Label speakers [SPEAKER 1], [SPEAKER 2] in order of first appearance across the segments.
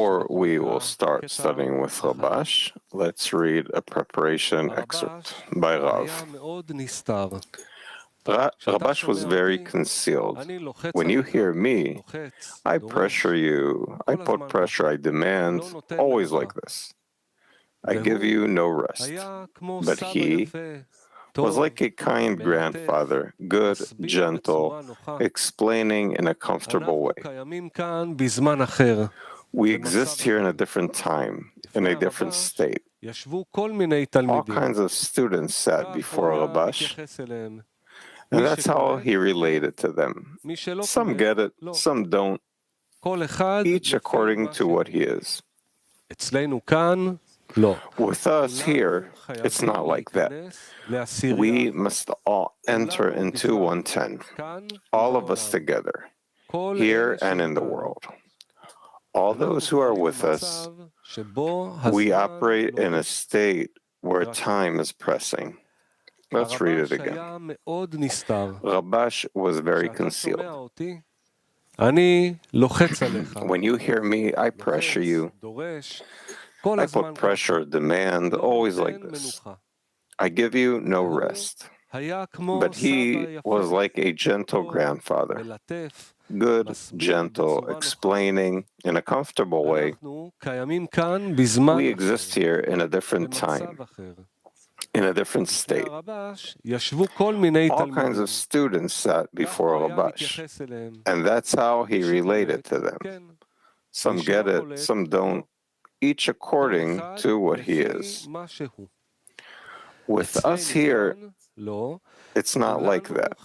[SPEAKER 1] Before we will start studying with Rabash, let's read a preparation excerpt by Rav. Rabash was very concealed. When you hear me, I pressure you, I put pressure, I demand, always like this. I give you no rest. But he was like a kind grandfather, good, gentle, explaining in a comfortable way. We exist here in a different time, in a different state. All kinds of students sat before Rabash, and that's how he related to them. Some get it, some don't, each according to what he is. With us here, it's not like that. We must all enter into 110, all of us together, here and in the world. All those who are with us, we operate in a state where time is pressing. Let's read it again. Rabash was very concealed. When you hear me, I pressure you. I put pressure, demand, always like this. I give you no rest. But he was like a gentle grandfather, good, gentle, explaining in a comfortable way. We exist here in a different time, in a different state. All kinds of students sat before Rabash, and that's how he related to them. Some get it, some don't, each according to what he is. With us here, it's not like that.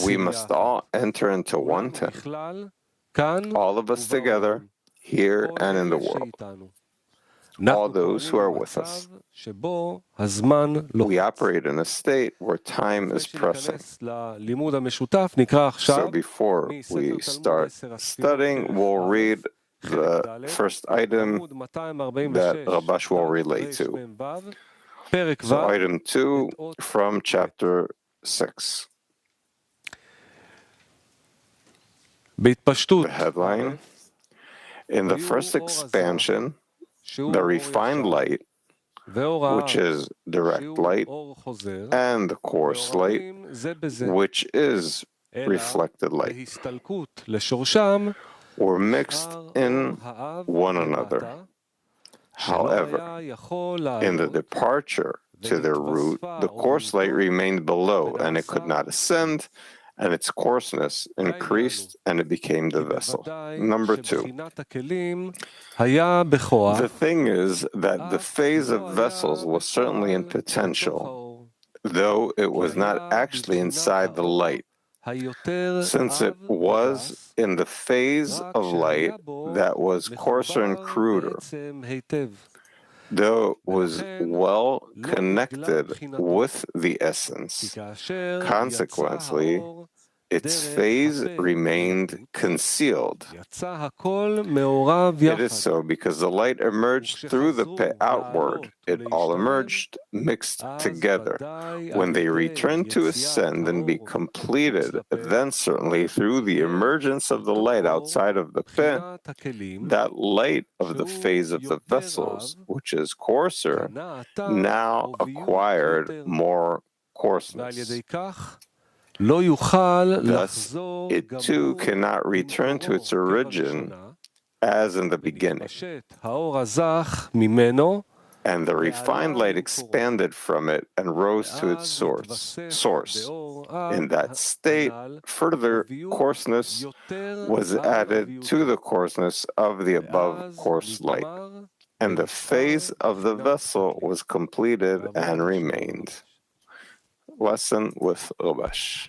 [SPEAKER 1] We must all enter into 110, all of us together, here and in the world. All those who are with us. We operate in a state where time is pressing. So before we start studying, we'll read the first item that Rabash will relate to. So item 2 from chapter 6. The headline: in the first expansion, the refined light, which is direct light, and the coarse light, which is reflected light, were mixed in one another. However, in the departure to their root, the coarse light remained below, and it could not ascend, and its coarseness increased, and it became the vessel. Number 2. The thing is that the phase of vessels was certainly in potential, though it was not actually inside the light, since it was in the phase of light that was coarser and cruder, though it was well connected with the essence. Consequently, its phase remained concealed. It is so because the light emerged through the pit outward. It all emerged, mixed together. When they returned to ascend and be completed, then certainly through the emergence of the light outside of the pit, that light of the phase of the vessels, which is coarser, now acquired more coarseness. Thus, it too cannot return to its origin as in the beginning. And the refined light expanded from it and rose to its source. In that state, further coarseness was added to the coarseness of the above coarse light, and the phase of the vessel was completed and remained. Lesson with Rabash.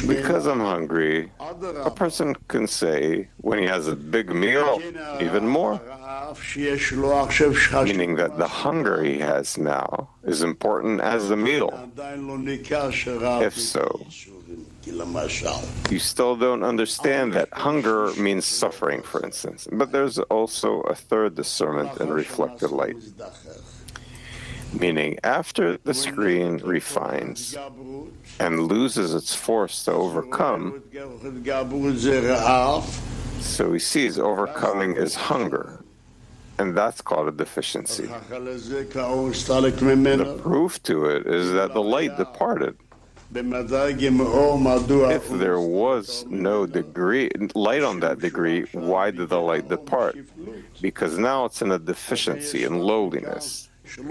[SPEAKER 1] Because I'm hungry, a person can say when he has a big meal, even more, meaning that the hunger he has now is important as the meal. If so, you still don't understand that hunger means suffering, for instance. But there's also a third discernment in reflected light. Meaning, after the screen refines and loses its force to overcome, so he sees overcoming is hunger, and that's called a deficiency. The proof to it is that the light departed. If there was no light on that degree, why did the light depart? Because now it's in a deficiency, in lowliness. So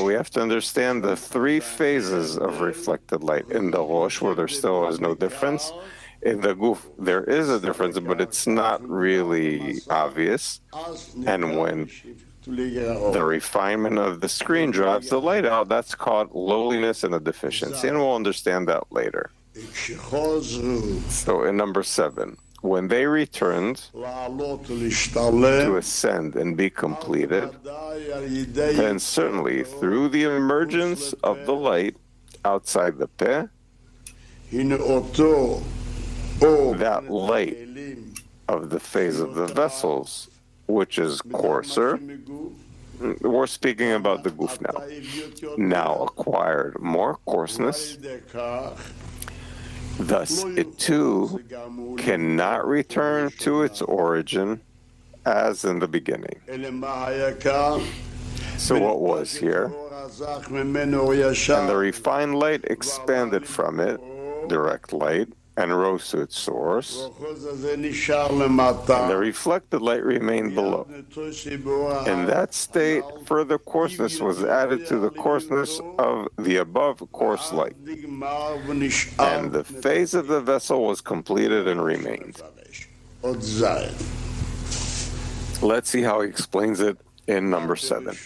[SPEAKER 1] we have to understand the three phases of reflected light. In the Rosh, where there still is no difference. In the Guf, there is a difference, but it's not really obvious. And when the refinement of the screen drives the light out, that's called lowliness and a deficiency, and we'll understand that later. So in number 7, when they returned to ascend and be completed, then certainly through the emergence of the light outside the peh, that light of the phase of the vessels, which is coarser, we're speaking about the Guf now acquired more coarseness. Thus, it too cannot return to its origin as in the beginning. So what was here? And the refined light expanded from it, direct light, and rose to its source, and the reflected light remained below. In that state, further coarseness was added to the coarseness of the above coarse light, and the phase of the vessel was completed and remained. Let's see how he explains it in number 7.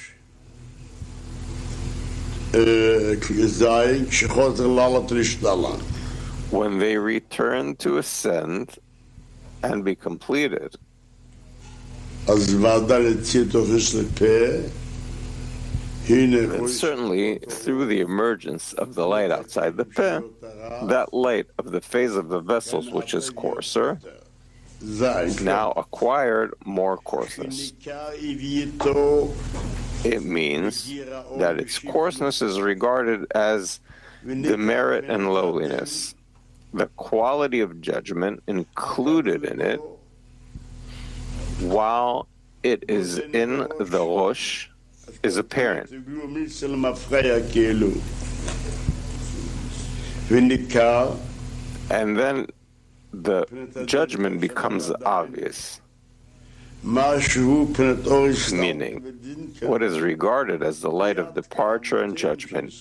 [SPEAKER 1] When they return to ascend and be completed, then certainly through the emergence of the light outside the peh, that light of the phase of the vessels, which is coarser, now acquired more coarseness. It means that its coarseness is regarded as demerit and lowliness. The quality of judgment included in it, while it is in the Rosh, is apparent. And then the judgment becomes obvious. Meaning, what is regarded as the light of departure and judgment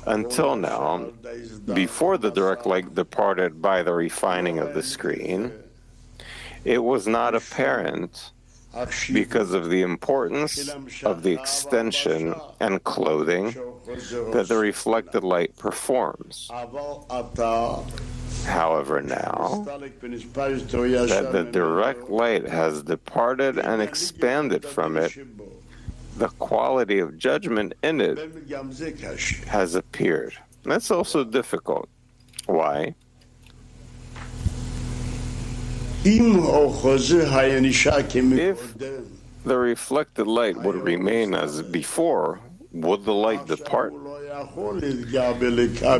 [SPEAKER 1] until now, before the direct light departed by the refining of the screen, it was not apparent because of the importance of the extension and clothing that the reflected light performs. However, now that the direct light has departed and expanded from it, the quality of judgment in it has appeared. That's also difficult. Why? If the reflected light would remain as before, would the light depart?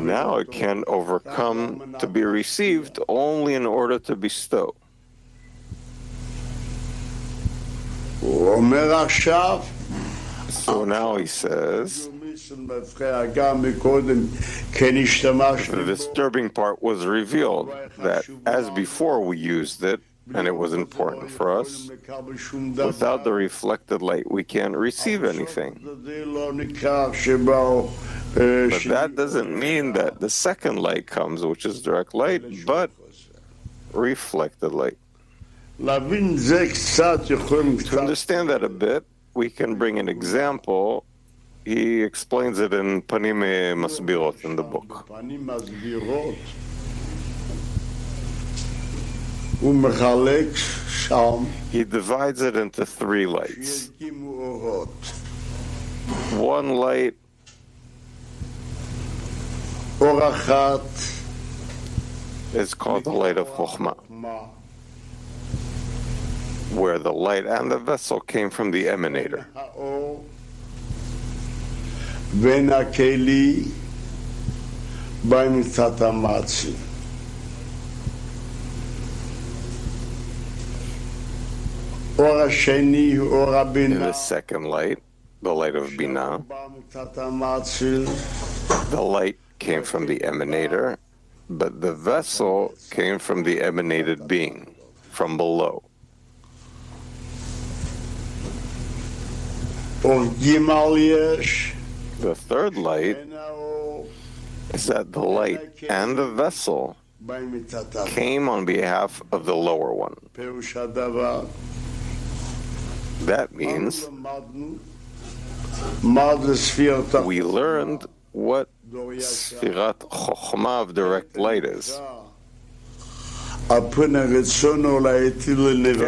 [SPEAKER 1] Now it can overcome to be received only in order to bestow. So now he says, the disturbing part was revealed, that as before we used it, and it was important for us, without the reflected light we can't receive anything. But that doesn't mean that the second light comes, which is direct light, but reflected light. To understand that a bit, we can bring an example. He explains it in Panim Masbirot in the book. He divides it into 3 lights. One light is called the light of Chokhmah, where the light and the vessel came from the emanator.
[SPEAKER 2] ונקה לי במצוות המצי. אור השני הוא אור הבינה.
[SPEAKER 1] In the second light, the light of Binah, the light came from the emanator, but the vessel came from the emanated being, from below. The third light is that the light and the vessel came on behalf of the lower one. That means we learned what Sefirot Chokhmah of direct light is.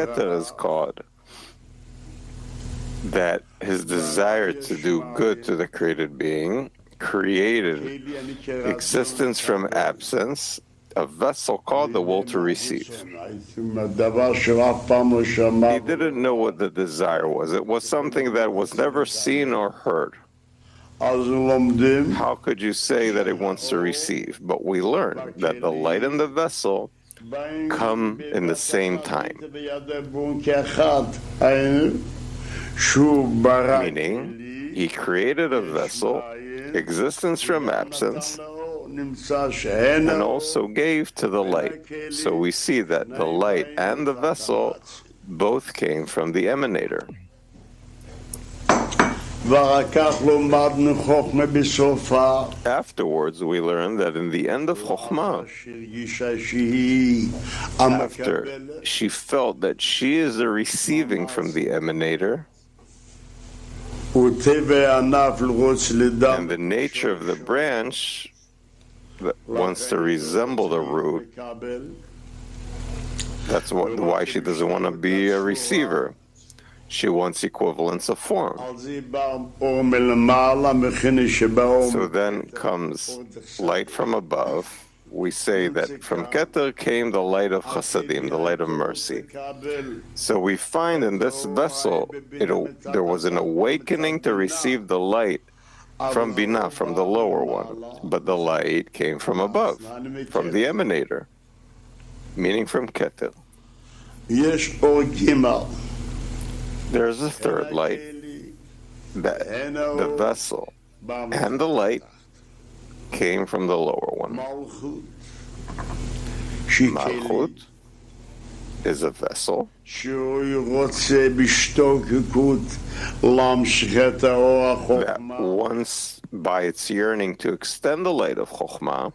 [SPEAKER 1] Keter is called that his desire to do good to the created being created existence from absence, a vessel called the will to receive. He didn't know what the desire was. It was something that was never seen or heard. How could you say that it wants to receive? But we learn that the light and the vessel come in the same time. Meaning, he created a vessel, existence from absence, and also gave to the light. So we see that the light and the vessel both came from the emanator. Afterwards, we learn that in the end of Chokhmah, after she felt that she is a receiving from the emanator, and the nature of the branch that wants to resemble the root, that's why she doesn't want to be a receiver. She wants equivalence of form. So then comes light from above. We say that from Keter came the light of Chasadim, the light of mercy. So we find in this vessel, there was an awakening to receive the light from Binah, from the lower one. But the light came from above, from the emanator, meaning from Keter. There's a third light, that the vessel and the light came from the lower one. Malchut is a vessel that once, by its yearning to extend the light of Chokhmah,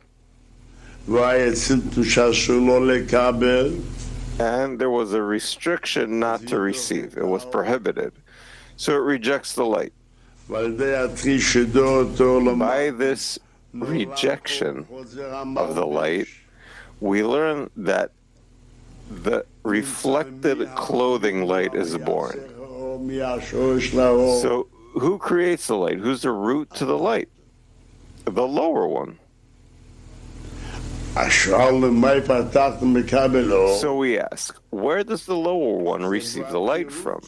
[SPEAKER 1] and there was a restriction not to receive. It was prohibited. So it rejects the light. By this rejection of the light, we learn that the reflected clothing light is born. So who creates the light? Who's the root to the light? The lower one. So we ask, where does the lower one receive the light from?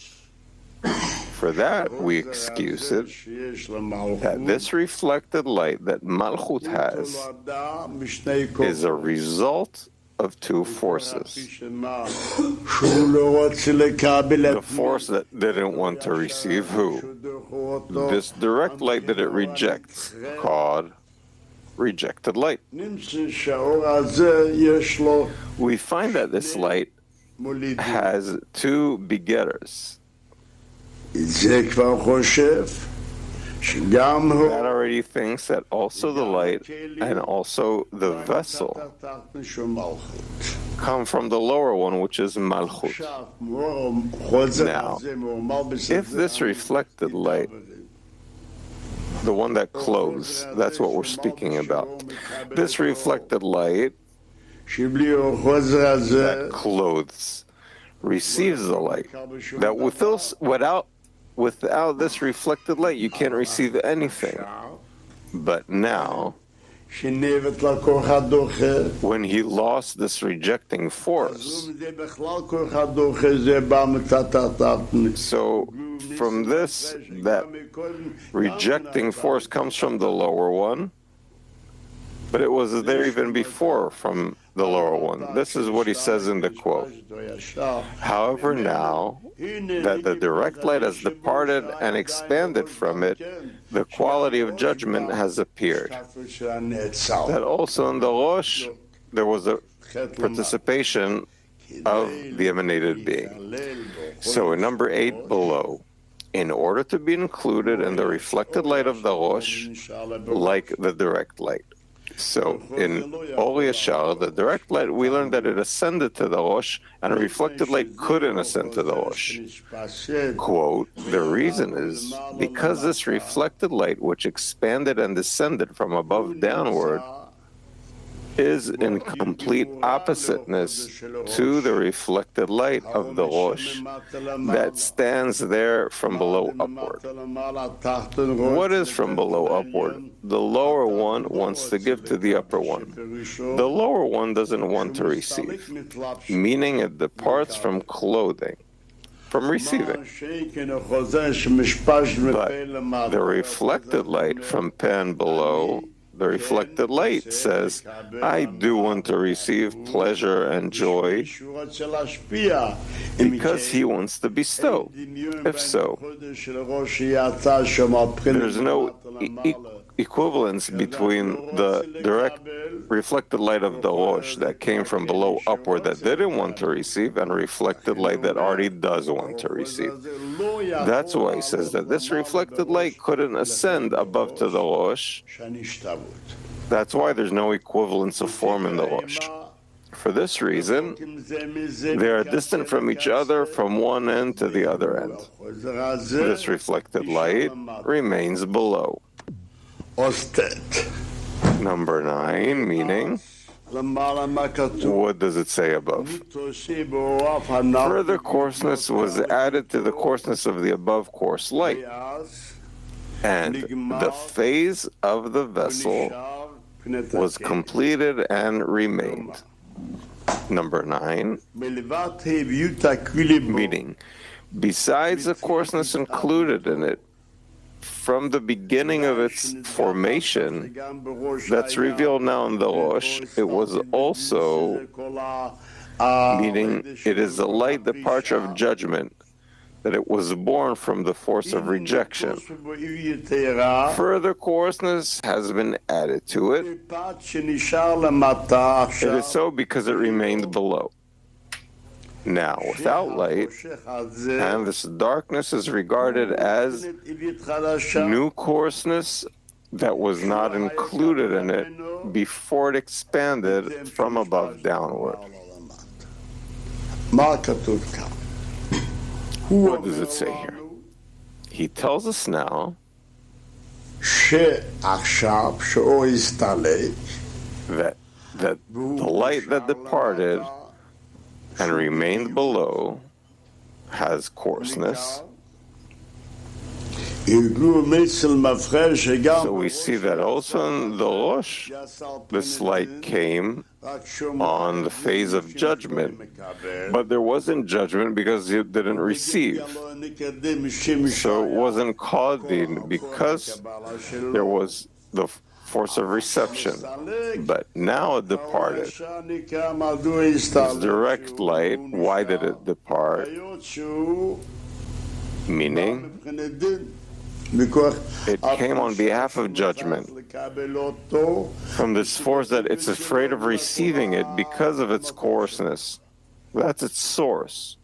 [SPEAKER 1] For that, we excuse it that this reflected light that Malchut has is a result of two forces. The force that didn't want to receive who? This direct light that it rejects, called rejected light. We find that this light has two begetters. That already thinks that also the light and also the vessel come from the lower one, which is Malchut. Now, if this reflected light, the one that clothes, that's what we're speaking about. This reflected light that clothes receives the light. That without this reflected light, you can't receive anything. But now, when he lost this rejecting force. So from this, that rejecting force comes from the lower one, but it was there even before from the lower one. This is what he says in the quote. However, now that the direct light has departed and expanded from it, the quality of judgment has appeared. That also in the Rosh, there was a participation of the emanated being. So in number 8 below, in order to be included in the reflected light of the Rosh, like the direct light. So in Or Yashar, the direct light, we learned that it ascended to the Rosh, and a reflected light couldn't ascend to the Rosh. Quote, the reason is because this reflected light, which expanded and descended from above downward, is in complete oppositeness to the reflected light of the Rosh that stands there from below upward. What is from below upward? The lower one wants to give to the upper one. The lower one doesn't want to receive, meaning it departs from clothing, from receiving. But the reflected light from Pan below, the reflected light says, I do want to receive pleasure and joy because he wants to bestow. If so, there's no equivalence between the direct reflected light of the Rosh that came from below upward that didn't want to receive and reflected light that already does want to receive. That's why he says that this reflected light couldn't ascend above to the Rosh. That's why there's no equivalence of form in the Rosh. For this reason, they are distant from each other from one end to the other end. This reflected light remains below. Number 9, meaning, what does it say above? Further coarseness was added to the coarseness of the above coarse light, and the phase of the vessel was completed and remained. Number 9, meaning, besides the coarseness included in it, from the beginning of its formation, that's revealed now in the Rosh, it was also, meaning it is the light departure of judgment, that it was born from the force of rejection. Further coarseness has been added to it. It is so because it remained below. Now, without light, and this darkness is regarded as new coarseness that was not included in it before it expanded from above downward. What does it say here? He tells us now that the light that departed and remained below has coarseness. So we see that also in the Rosh, this light came on the phase of judgment, but there wasn't judgment because it didn't receive. So it wasn't Qadin because there was the force of reception, but now it departed. This direct light, why did it depart? Meaning, it came on behalf of judgment, from this force that it's afraid of receiving it because of its coarseness. That's its source.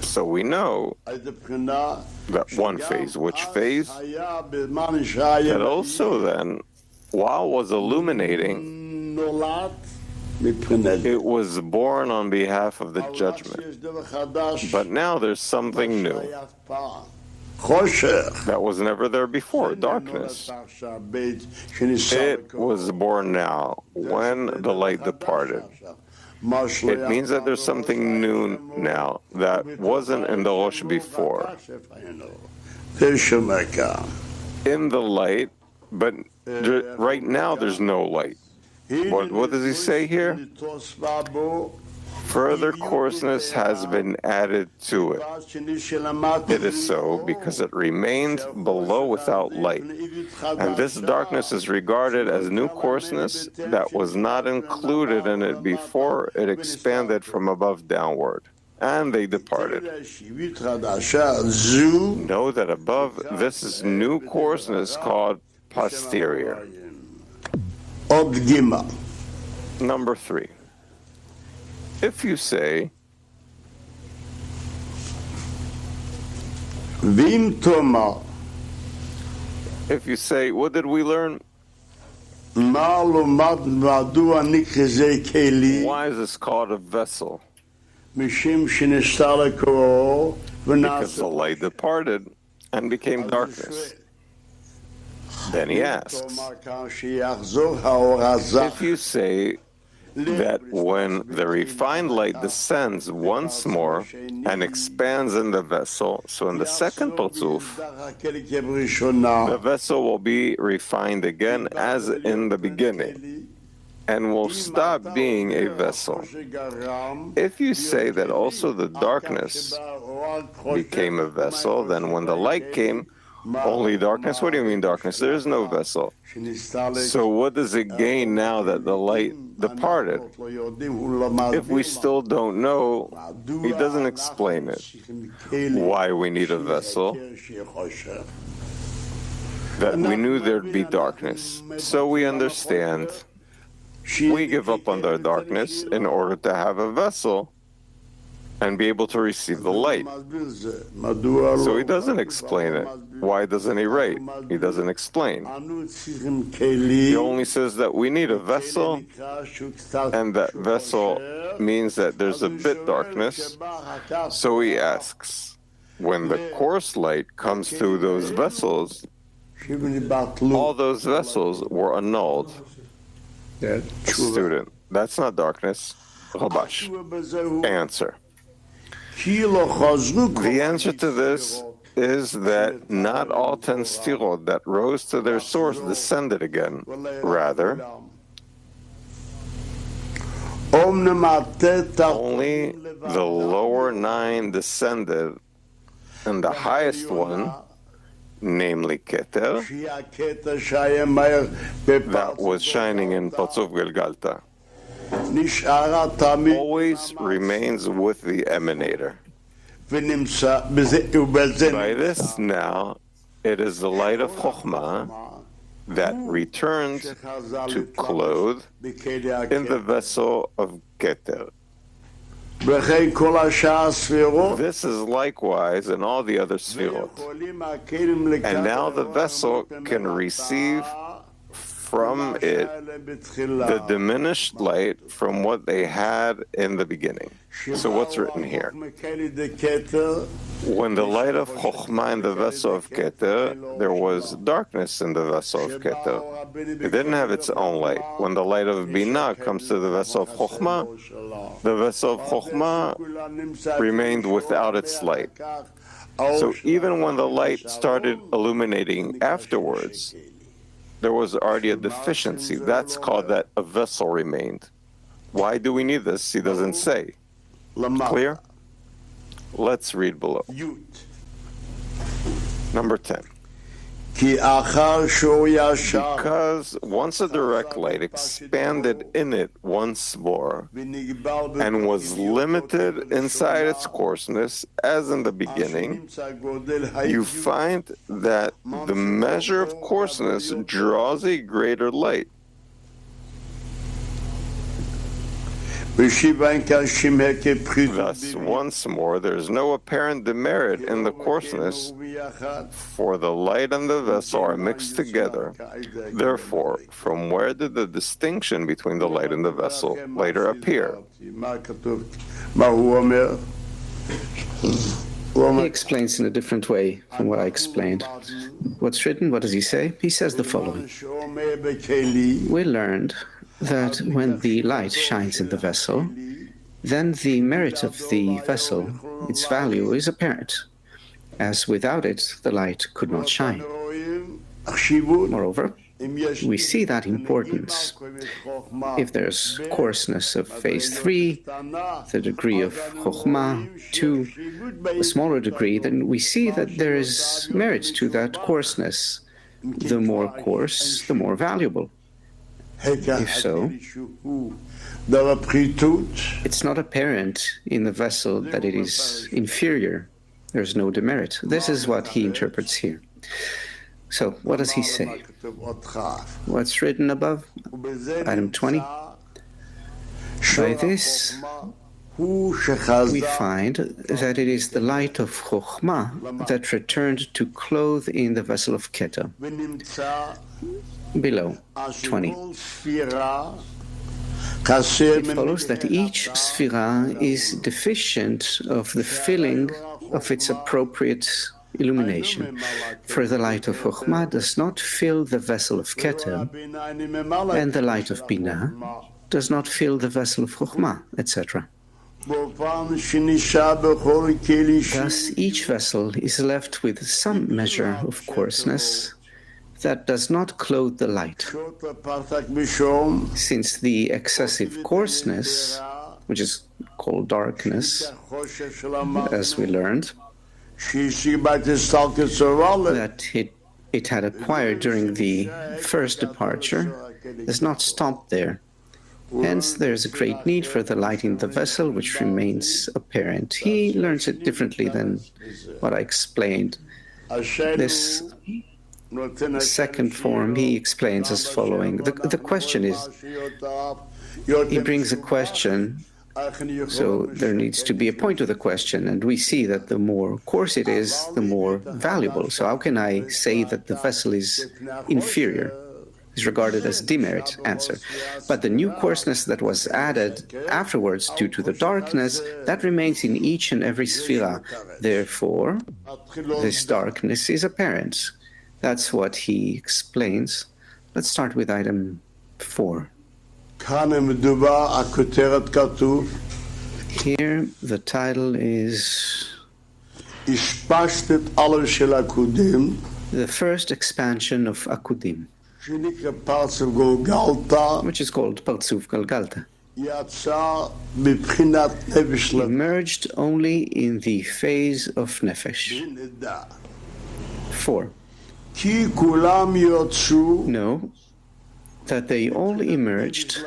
[SPEAKER 1] So we know that one phase. Which phase? That also then, while was illuminating, it was born on behalf of the judgment. But now there's something new that was never there before, darkness. It was born now when the light departed. It means that there's something new now that wasn't in the Rosh before. in the light, but right now there's no light. What does he say here? Further coarseness has been added to it. It is so because it remained below without light. And this darkness is regarded as new coarseness that was not included in it before it expanded from above downward. And they departed. Know that above this is new coarseness called posterior. Number 3. If you say, what did we learn? Why is this called a vessel? Because the light departed and became darkness. Then he asks, if you say that when the refined light descends once more and expands in the vessel, so in the second Parzuf, the vessel will be refined again as in the beginning, and will stop being a vessel. If you say that also the darkness became a vessel, then when the light came, only darkness? What do you mean darkness? There is no vessel. So what does it gain now that the light departed? If we still don't know, he doesn't explain it. Why we need a vessel? That we knew there'd be darkness. So we understand. We give up on the darkness in order to have a vessel and be able to receive the light. So he doesn't explain it. Why doesn't he write? He doesn't explain. He only says that we need a vessel, and that vessel means that there's a bit darkness. So he asks, when the coarse light comes through those vessels, all those vessels were annulled. Student, that's not darkness. Rabash. Answer. The answer to this is that not all 10 Sefirot that rose to their source descended again. Rather, only the lower 9 descended, and the highest one, namely Keter, that was shining in Parzuf Gelgalta, always remains with the emanator. By this now, it is the light of Chokhmah that returned to clothe in the vessel of Keter. This is likewise in all the other Sefirot. And now the vessel can receive from it the diminished light from what they had in the beginning. So what's written here? When the light of Chokhmah in the vessel of Keter, there was darkness in the vessel of Keter. It didn't have its own light. When the light of Binah comes to the vessel of Chokhmah, the vessel of Chokhmah remained without its light. So even when the light started illuminating afterwards, there was already a deficiency. That's called that a vessel remained. Why do we need this? He doesn't say. Clear? Let's read below. Number 10. Because once a direct light expanded in it once more and was limited inside its coarseness as in the beginning, you find that the measure of coarseness draws a greater light. Thus, once more, there is no apparent demerit in the coarseness, for the light and the vessel are mixed together. Therefore, from where did the distinction between the light and the vessel later appear?
[SPEAKER 3] He explains in a different way from what I explained. What's written, what does he say? He says the following. We learned that when the light shines in the vessel, then the merit of the vessel, its value, is apparent, as without it the light could not shine. Moreover, we see that importance. If there's coarseness of phase 3, the degree of Chokhmah 2, a smaller degree, then we see that there is merit to that coarseness. The more coarse, the more valuable. If so, it's not apparent in the vessel that it is inferior. There's no demerit. This is what he interprets here. So, what does he say? What's written above? Item 20. By this, we find that it is the light of Chokhmah that returned to clothe in the vessel of Keter. Below, 20. It follows that each Sefirah is deficient of the filling of its appropriate illumination. For the light of Chokhmah does not fill the vessel of Keter, and the light of Binah does not fill the vessel of Chokhmah, etc. Thus, each vessel is left with some measure of coarseness that does not clothe the light. Since the excessive coarseness, which is called darkness, as we learned, that it had acquired during the first departure, has not stopped there. Hence, there is a great need for the light in the vessel, which remains apparent. He learns it differently than what I explained. This second form he explains as following. The question is, he brings a question, so there needs to be a point to the question, and we see that the more coarse it is, the more valuable. So how can I say that the vessel is inferior? Is regarded as demerit? Answer. But the new coarseness that was added afterwards due to the darkness, that remains in each and every Sefirah. Therefore, this darkness is apparent. That's what he explains. Let's start with item 4. Here, the title is The First Expansion of Akudim, which is called Partzuf Galgalta. Emerged only in the phase of Nefesh. 4. Know that they all emerged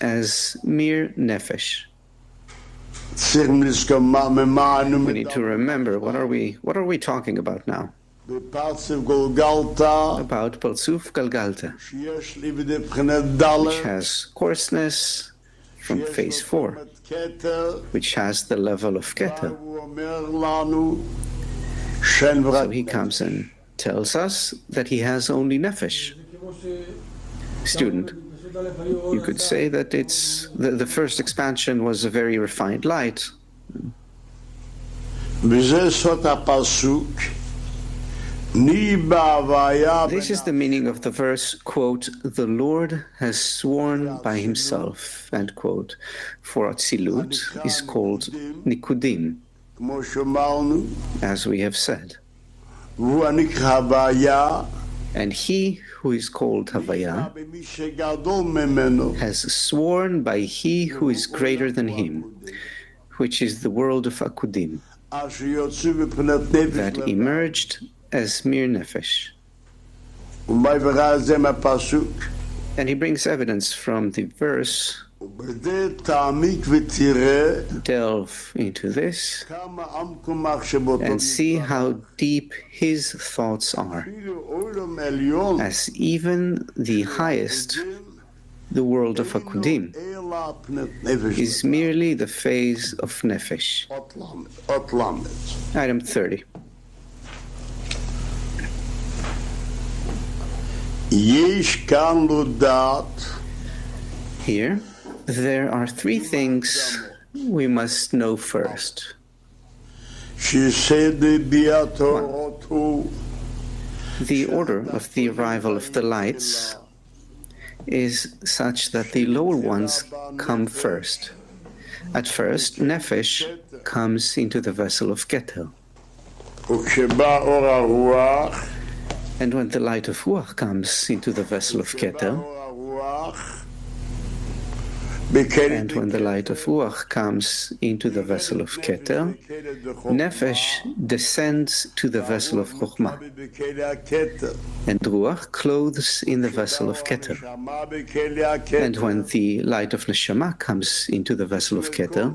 [SPEAKER 3] as mere Nefesh. We need to remember, what are we talking about now? About Partzuf Galgalta, which has coarseness from phase 4, which has the level of Keter. So he comes and tells us that he has only Nefesh. Student, you could say that it's the first expansion was a very refined light. This is the meaning of the verse, quote, "The Lord has sworn by himself," end quote. For Atzilut is called Nikudim, as we have said. And he who is called Havaya has sworn by he who is greater than him, which is the world of Akudim, that emerged as mere Nefesh. And he brings evidence from the verse. Delve into this and see how deep his thoughts are, as even the highest, the world of Akudim, is merely the phase of Nefesh. Item 30. Here, there are 3 things we must know first. 1. The order of the arrival of the lights is such that the lower ones come first. At first, Nefesh comes into the vessel of Keter. And when the light of Ruach comes into the vessel of Keter, and when the light of Ruach comes into the vessel of Keter, Nefesh descends to the vessel of Chokhmah, and Ruach clothes in the vessel of Keter. And when the light of Neshama comes into the vessel of Keter,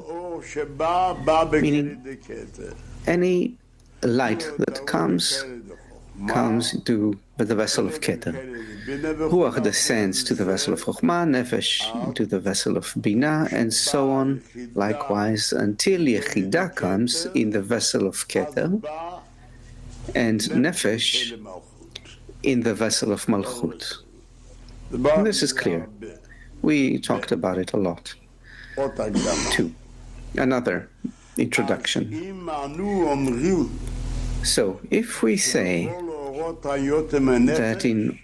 [SPEAKER 3] meaning any light that comes into the vessel of Keter. Ruach descends to the vessel of Chokhmah, Nefesh into the vessel of Binah, and so on, likewise, until Yechidah comes in the vessel of Keter, and Nefesh in the vessel of Malchut. And this is clear. We talked about it a lot. 2. Another introduction. So, if we say that in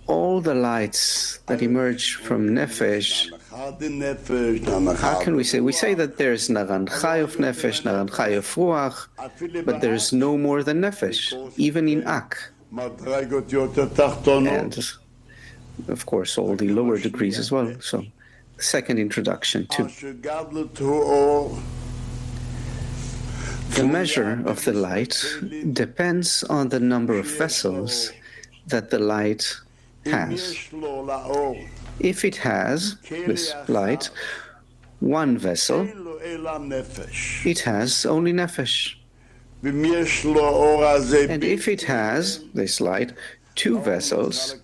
[SPEAKER 3] all the lights that emerge from Nefesh, how can we say? We say that there's Naran Chai of Nefesh, Naran Chai of Ruach, but there's no more than Nefesh, even in Ak. And, of course, all the lower degrees as well. So, second introduction, 2. The measure of the light depends on the number of vessels that the light has. If it has, this light, one vessel, it has only Nefesh. And if it has, this light, 2 vessels,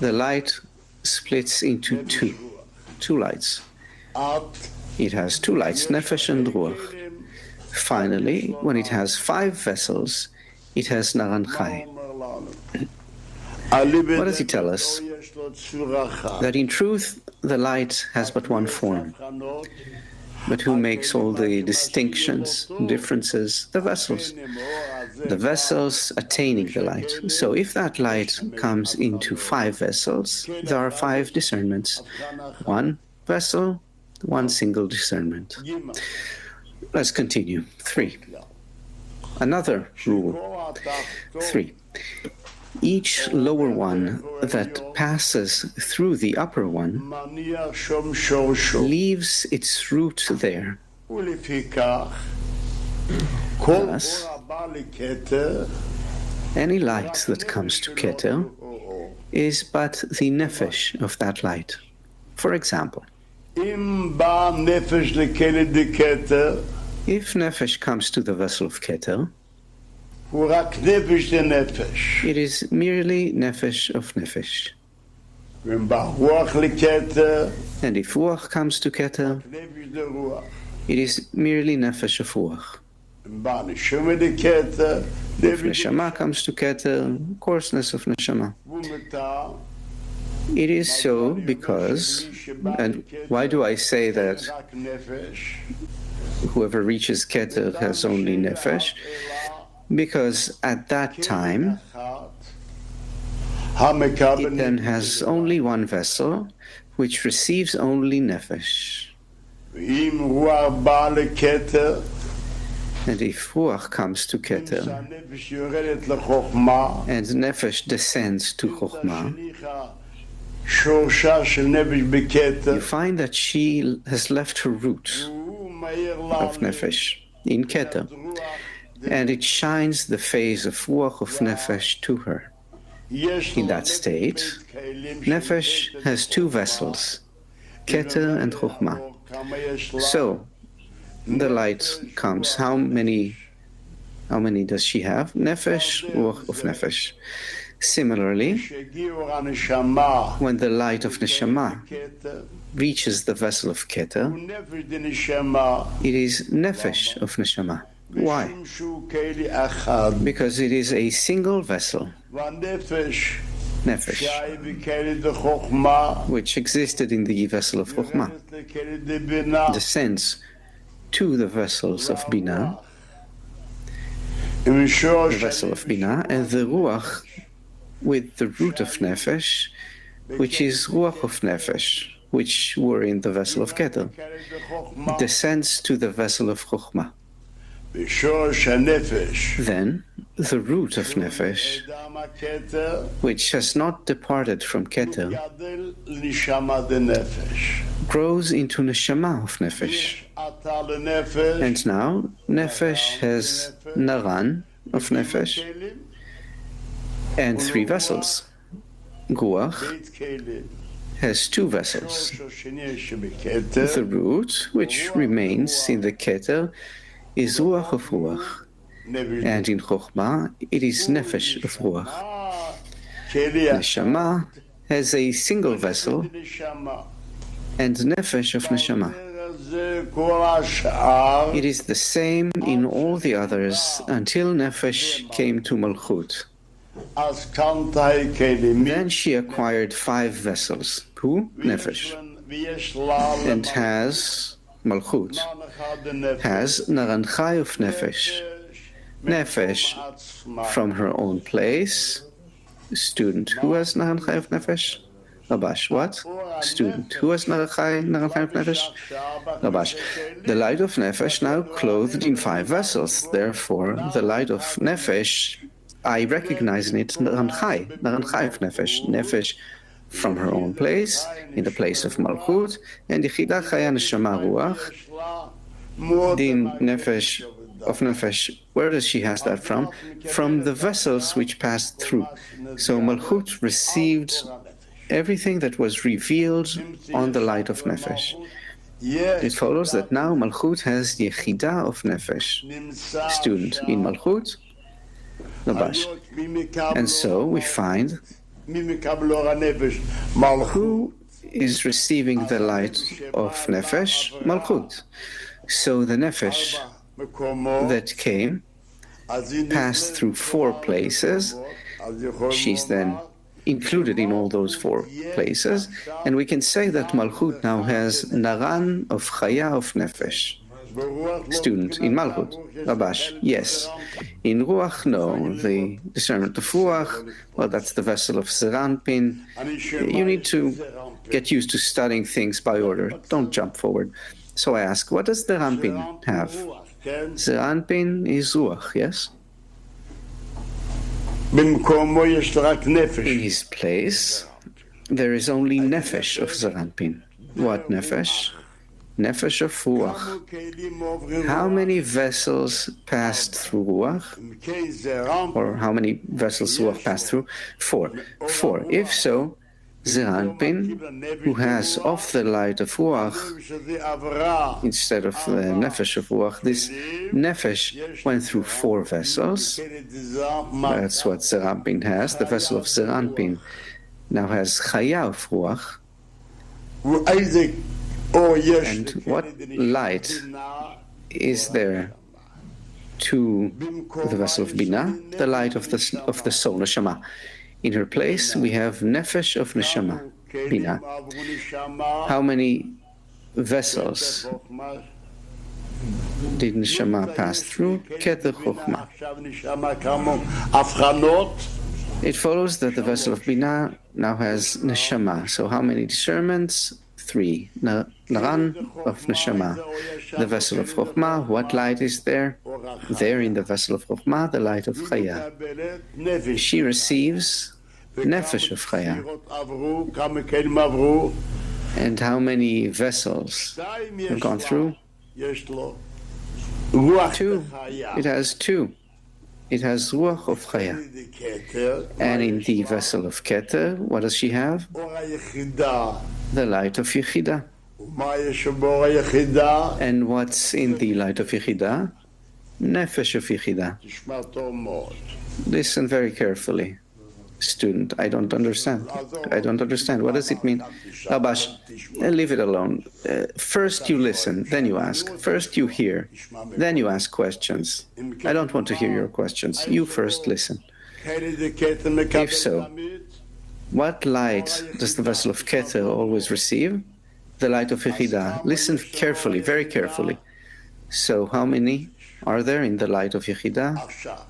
[SPEAKER 3] the light splits into 2 lights. It has 2 lights, Nefesh and Ruach. Finally, when it has 5 vessels, it has Naran Chai. What does he tell us? That in truth, the light has but one form. But who makes all the distinctions, differences? The vessels. The vessels attaining the light. So if that light comes into 5 vessels, there are 5 discernments. 1 vessel, 1 single discernment. Let's continue. 3. Another rule. 3. Each lower one that passes through the upper one leaves its root there. Thus, any light that comes to Keter is but the Nefesh of that light. For example, if Nefesh comes to the vessel of Keter, it is merely Nefesh of Nefesh. And if Ruach comes to Keter, it is merely Nefesh of Ruach. If Neshama comes to Keter, coarseness of Neshama. It is so because, and why do I say that whoever reaches Keter has only Nefesh? Because at that time, it then has only one vessel, which receives only Nefesh. And if Ruach comes to Keter, and Nefesh descends to Chokhmah, you find that she has left her root of Nefesh in Keter, and it shines the face of Ruach of Nefesh to her. In that state, Nefesh has 2 vessels, Keter and Chokhmah. So, the light comes. How many does she have? Nefesh, Ruach of Nefesh. Similarly, when the light of Neshama reaches the vessel of Keter, it is Nefesh of Neshama. Why? Because it is a single vessel, Nefesh, which existed in the vessel of Chokhmah, descends to the vessels of Binah, the vessel of Binah, and the Ruach with the root of Nefesh, which is Ruach of Nefesh, which were in the vessel of Keter, descends to the vessel of Chokhmah. Then the root of Nefesh, which has not departed from Keter, grows into Neshama of Nefesh. And now Nefesh has Naran of Nefesh and 3 vessels. Ruach has 2 vessels. The root, which remains in the Keter, is Ruach of Ruach, and in Chokhmah it is Nefesh of Ruach. Neshama has a single vessel and Nefesh of Neshama. It is the same in all the others until Nefesh came to Malchut. Then she acquired 5 vessels. Who? Nefesh. And has Malchut. Has Naran Chai of Nefesh. Nefesh from her own place. Student. Who has Naran Chai of Nefesh? Rabash. What? Student. Who has Naran Chai of Nefesh? Rabash. The light of Nefesh now clothed in 5 vessels. Therefore, the light of Nefesh, I recognize in it Naran Chai of Nefesh. Nefesh from her own place, in the place of Malchut, and Yechidah Chaya Neshama Ruach. The Nefesh of Nefesh, where does she has that from? From the vessels which passed through. So Malchut received everything that was revealed on the light of Nefesh. It follows that now Malchut has the Yechidah of Nefesh. Student in Malchut, Labash. And so we find who is receiving the light of Nefesh? Malchut. So the Nefesh that came passed through 4 places. She's then included in all those 4 places. And we can say that Malchut now has Naran of Chaya of Nefesh. Student in Malchut. Rabash, yes. In Ruach, no. The discernment of Ruach, well, that's the vessel of Zeranpin. You need to get used to studying things by order. Don't jump forward. So I ask, what does the Zeranpin have? Zeranpin is Ruach, yes? In his place, there is only Nefesh of Zeranpin. What Nefesh? Nefesh of Ruach. How many vessels passed through Ruach? Or how many vessels Ruach passed through? 4. If so, Zeranpin, who has of the light of Ruach instead of the Nefesh of Ruach, this Nefesh went through 4 vessels. That's what Zeranpin has. The vessel of Zeranpin now has Chaya of Ruach. And what light is there to the vessel of Binah? The light of the soul, Neshama. In her place, we have Nefesh of Neshama, Binah. How many vessels did Neshama pass through? Keter Chokhmah. It follows that the vessel of Binah now has Neshama. So how many discernments? 3. Naran of Neshama. The vessel of Chokhmah, what light is there? There in the vessel of Chokhmah, the light of Chaya. She receives Nefesh of Chaya. And how many vessels have gone through? 2. It has 2. It has Ruach of Chaya. And in the vessel of Keter, what does she have? The light of Yechidah. And what's in the light of Yechidah? Nefesh of Yechidah. Listen very carefully. Student, I don't understand. What does it mean? Rabash, leave it alone. First you listen, then you ask. First you hear, then you ask questions. I don't want to hear your questions. You first listen. If so, what light does the vessel of Keter always receive? The light of Yechidah. Listen carefully, very carefully. So how many are there in the light of Yechidah?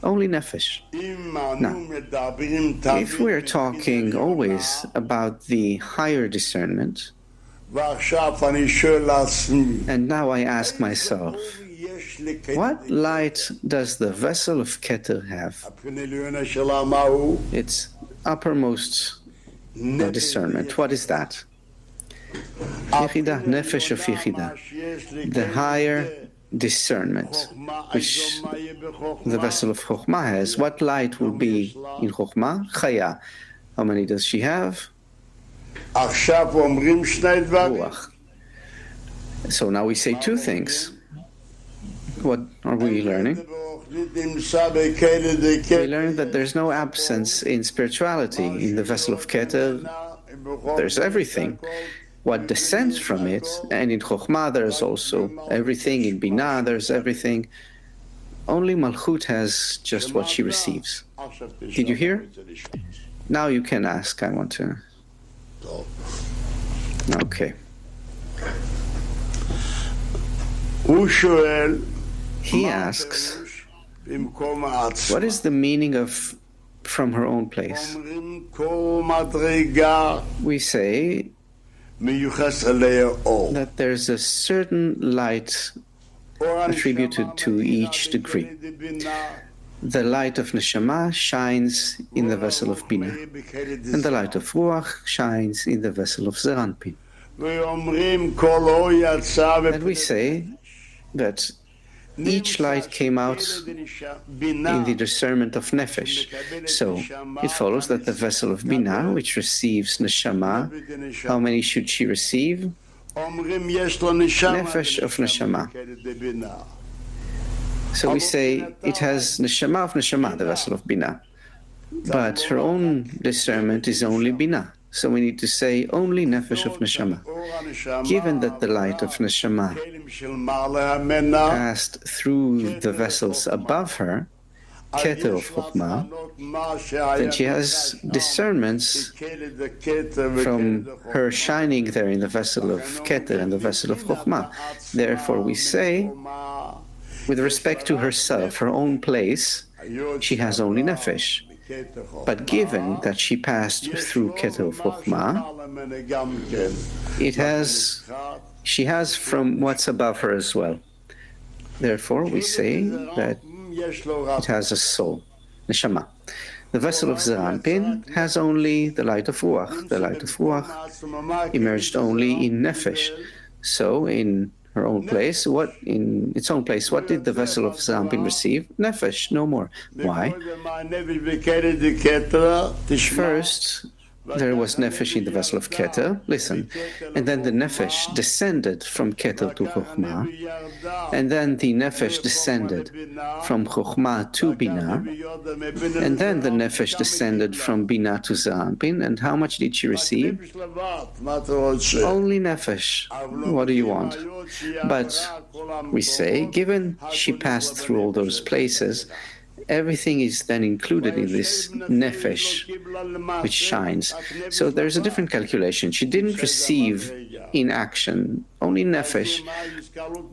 [SPEAKER 3] Only Nefesh. Now, if we're talking always about the higher discernment, and now I ask myself, What light does the vessel of Keter have? Its uppermost discernment. What is that? Yechida, nefesh of Yechida, the higher discernment, which the vessel of Chokhmah has. What light will be in Chokhmah? Chaya. How many does she have? Ruach. So now we say two things. What are we learning? We learn that there's no absence in spirituality. In the vessel of Keter, there's everything. What descends from it, and in Chokhmah there's also everything, in Binah there's everything. Only Malchut has just what she receives. Did you hear? Now you can ask, I want to... Okay. He asks, what is the meaning of from her own place? We say that there's a certain light attributed to each degree. The light of Neshama shines in the vessel of Bina, and the light of Ruach shines in the vessel of Zeranpin. And we say that each light came out in the discernment of Nefesh. So it follows that the vessel of Bina, which receives Neshama, how many should she receive? Nefesh of Neshama. So we say it has Neshama of Neshama, the vessel of Bina. But her own discernment is only Bina. So we need to say only Nefesh of Neshama. Given that the light of Neshama passed through the vessels above her, Keter of Chokhmah, then she has discernments from her shining there in the vessel of Keter and the vessel of Chokhmah. Therefore we say, with respect to herself, her own place, she has only Nefesh. But given that she passed through Keter of Chokhmah, she has from what's above her as well. Therefore, we say that it has a soul, Neshama. The vessel of Zeranpin has only the light of Ruach. The light of Ruach emerged only in Nefesh. So, in her own place, what did the vessel of Zeranpin receive? Nefesh, no more. Why? First, there was Nefesh in the vessel of Keter, listen, and then the Nefesh descended from Keter to Chokhmah, and then the Nefesh descended from Chokhmah to Bina, and then the Nefesh descended from Bina to Zeranpin, and how much did she receive? Only Nefesh. What do you want? But we say, given she passed through all those places, everything is then included in this nefesh, which shines. So there's a different calculation. She didn't receive in action, only nefesh,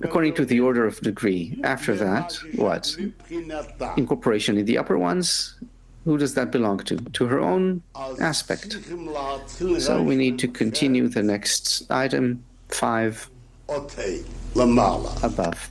[SPEAKER 3] according to the order of degree. After that, what? Incorporation in the upper ones. Who does that belong to? To her own aspect. So we need to continue the next item, 5, above.